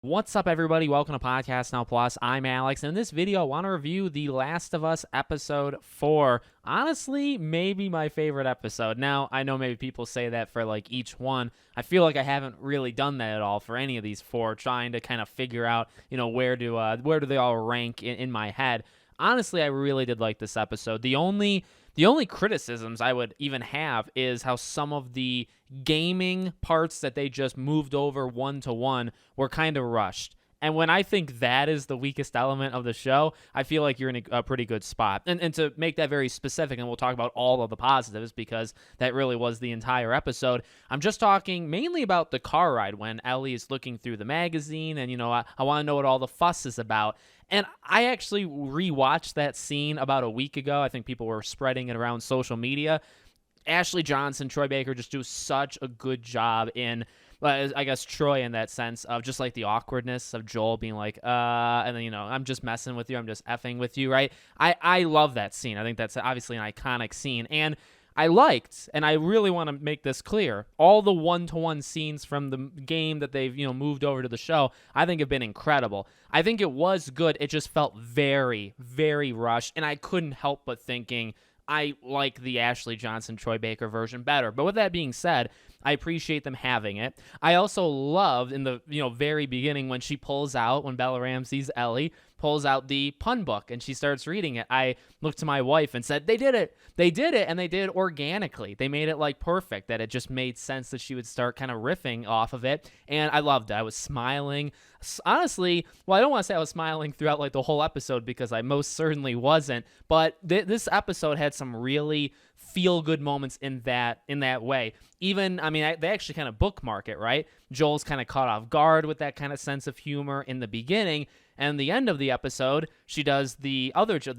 What's up, everybody? Welcome to Podcast Now Plus. I'm Alex, and in this video, I want to review The Last of Us Episode 4. Honestly, maybe my favorite episode. Now, I know maybe people say that for like each one. I feel like I haven't really done that at all for any of these four, trying to kind of figure out, where do they all rank in my head. Honestly, I really did like this episode. The only criticisms I would even have is how some of the gaming parts that they just moved over one to one were kind of rushed. And when I think that is the weakest element of the show, I feel like you're in a pretty good spot. And to make that very specific, and we'll talk about all of the positives because that really was the entire episode, I'm just talking mainly about the car ride when Ellie is looking through the magazine and, I want to know what all the fuss is about. And I actually rewatched that scene about a week ago. I think people were spreading it around social media. Ashley Johnson, Troy Baker just do such a good job in, I guess, Troy in that sense of just like the awkwardness of Joel being like, and then, I'm just messing with you. I'm just effing with you, right? I love that scene. I think that's obviously an iconic scene. And I liked, and I really want to make this clear, all the one-to-one scenes from the game that they've, moved over to the show, I think have been incredible. I think it was good. It just felt very, very rushed, and I couldn't help but thinking I like the Ashley Johnson, Troy Baker version better. But with that being said, I appreciate them having it. I also loved in the very beginning when she pulls out, when Bella Ramsey's Ellie pulls out the pun book and she starts reading it. I looked to my wife and said, they did it, and they did it organically. They made it like perfect, that it just made sense that she would start kind of riffing off of it. And I loved it. I was smiling. Honestly, well, I don't want to say I was smiling throughout like the whole episode because I most certainly wasn't, but this episode had some really feel-good moments in that way. Even, they actually kind of bookmark it, right? Joel's kind of caught off guard with that kind of sense of humor in the beginning, and the end of the episode, she does the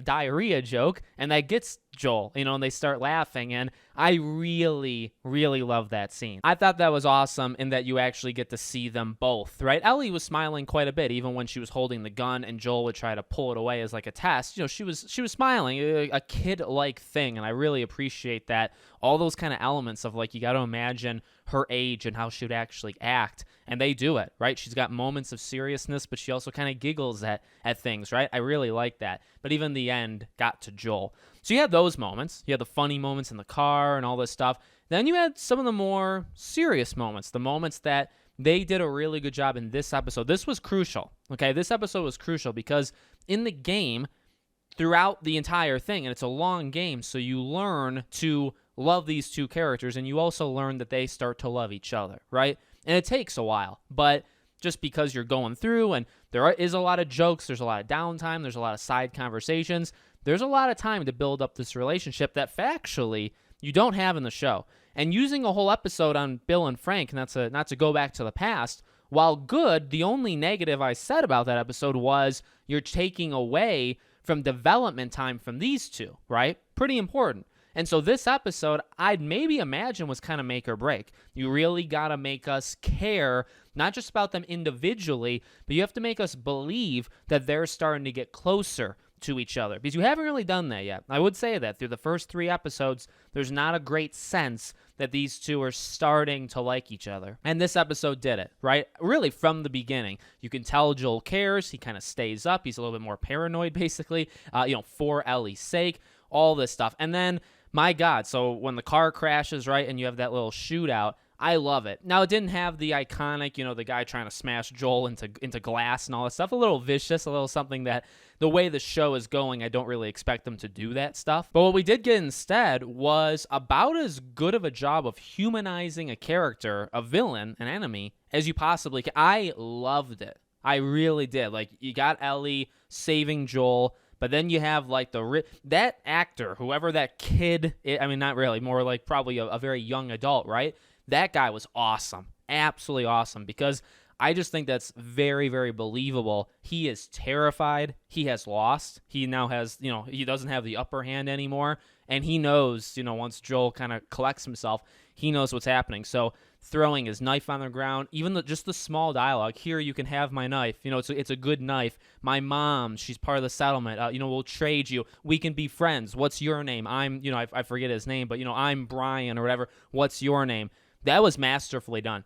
diarrhea joke, and that gets Joel, and they start laughing, and I really, really love that scene. I thought that was awesome in that you actually get to see them both, right? Ellie was smiling quite a bit, even when she was holding the gun and Joel would try to pull it away as like a test. She was smiling, a kid-like thing, and I really appreciate that. All those kind of elements of like, you got to imagine her age and how she would actually act, and they do it, right? She's got moments of seriousness, but she also kind of giggles at things, right? I really like that. But even the end got to Joel. So you had those moments. You had the funny moments in the car and all this stuff. Then you had some of the more serious moments, the moments that they did a really good job in this episode. This was crucial, okay? This episode was crucial because in the game, throughout the entire thing, and it's a long game, so you learn to love these two characters, and you also learn that they start to love each other, right? And it takes a while, but just because you're going through and there is a lot of jokes, there's a lot of downtime, there's a lot of side conversations, there's a lot of time to build up this relationship that factually you don't have in the show. And using a whole episode on Bill and Frank, not to go back to the past, while good, the only negative I said about that episode was you're taking away from development time from these two, right? Pretty important. And so this episode, I'd maybe imagine was kind of make or break. You really got to make us care, not just about them individually, but you have to make us believe that they're starting to get closer to each other, because you haven't really done that yet. I would say that through the first 3 episodes, there's not a great sense that these two are starting to like each other. And this episode did it, right? Really from the beginning. You can tell Joel cares. He kind of stays up. He's a little bit more paranoid, basically, for Ellie's sake, all this stuff. And then, my God, so when the car crashes, right, and you have that little shootout, I love it. Now, it didn't have the iconic, the guy trying to smash Joel into glass and all that stuff. A little vicious, a little something that the way the show is going, I don't really expect them to do that stuff. But what we did get instead was about as good of a job of humanizing a character, a villain, an enemy, as you possibly can. I loved it. I really did. Like, you got Ellie saving Joel, but then you have like that actor, whoever that kid is, not really, more like probably a very young adult, right? That guy was awesome. Absolutely awesome, because I just think that's very, very believable. He is terrified. He has lost. He now has, he doesn't have the upper hand anymore. And he knows, once Joel kind of collects himself, he knows what's happening. So throwing his knife on the ground, even just the small dialogue, here, you can have my knife. It's a good knife. My mom, she's part of the settlement. We'll trade you. We can be friends. What's your name? I'm, I forget his name, but, I'm Brian or whatever. What's your name? That was masterfully done.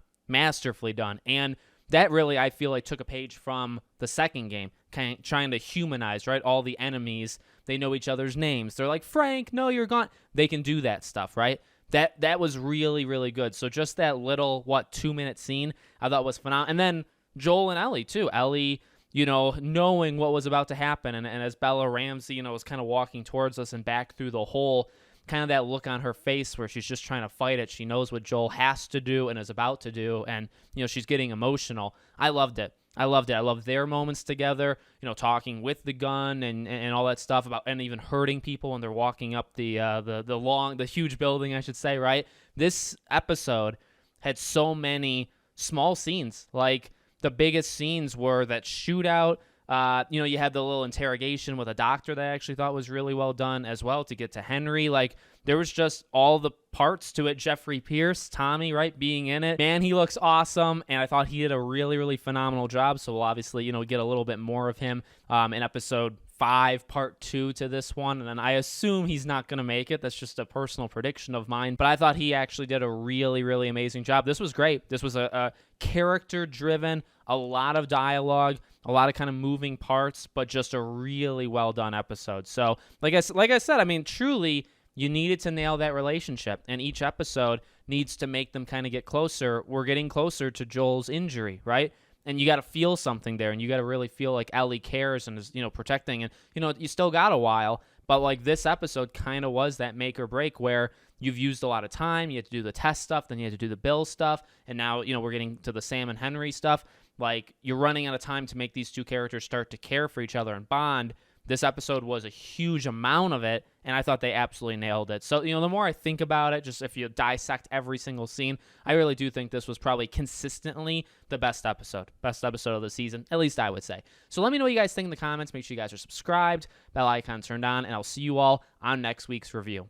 And that really, I feel like, took a page from the second game, kind of trying to humanize, right? All the enemies, they know each other's names. They're like, Frank, no, you're gone. They can do that stuff, right? That was really, really good. So just that little, 2-minute scene I thought was phenomenal. And then Joel and Ellie, too. Ellie, knowing what was about to happen. And as Bella Ramsey, was kind of walking towards us and back through the hole, kind of that look on her face where she's just trying to fight it. She knows what Joel has to do and is about to do. And, she's getting emotional. I loved it. I loved their moments together, talking with the gun and all that stuff about, and even hurting people when they're walking up the huge building, I should say, right? This episode had so many small scenes. Like, the biggest scenes were that shootout. You had the little interrogation with a doctor that I actually thought was really well done as well to get to Henry. Like, there was just all the parts to it. Jeffrey Pierce, Tommy, right, being in it. Man, he looks awesome, and I thought he did a really, really phenomenal job. So we'll obviously, get a little bit more of him in episode 5, part 2 to this one. And then I assume he's not going to make it. That's just a personal prediction of mine. But I thought he actually did a really, really amazing job. This was great. This was a character-driven, a lot of dialogue, a lot of kind of moving parts, but just a really well-done episode. So, like I said, I mean, truly, you needed to nail that relationship, and each episode needs to make them kind of get closer. We're getting closer to Joel's injury, right? And you got to feel something there, and you got to really feel like Ellie cares and is, protecting. And, you still got a while, but like this episode kind of was that make or break where you've used a lot of time. You had to do the test stuff, then you had to do the Bill stuff, and now, we're getting to the Sam and Henry stuff. Like, you're running out of time to make these two characters start to care for each other and bond. This episode was a huge amount of it, and I thought they absolutely nailed it. So, the more I think about it, just if you dissect every single scene, I really do think this was probably consistently the best episode of the season, at least I would say. So let me know what you guys think in the comments. Make sure you guys are subscribed, bell icon turned on, and I'll see you all on next week's review.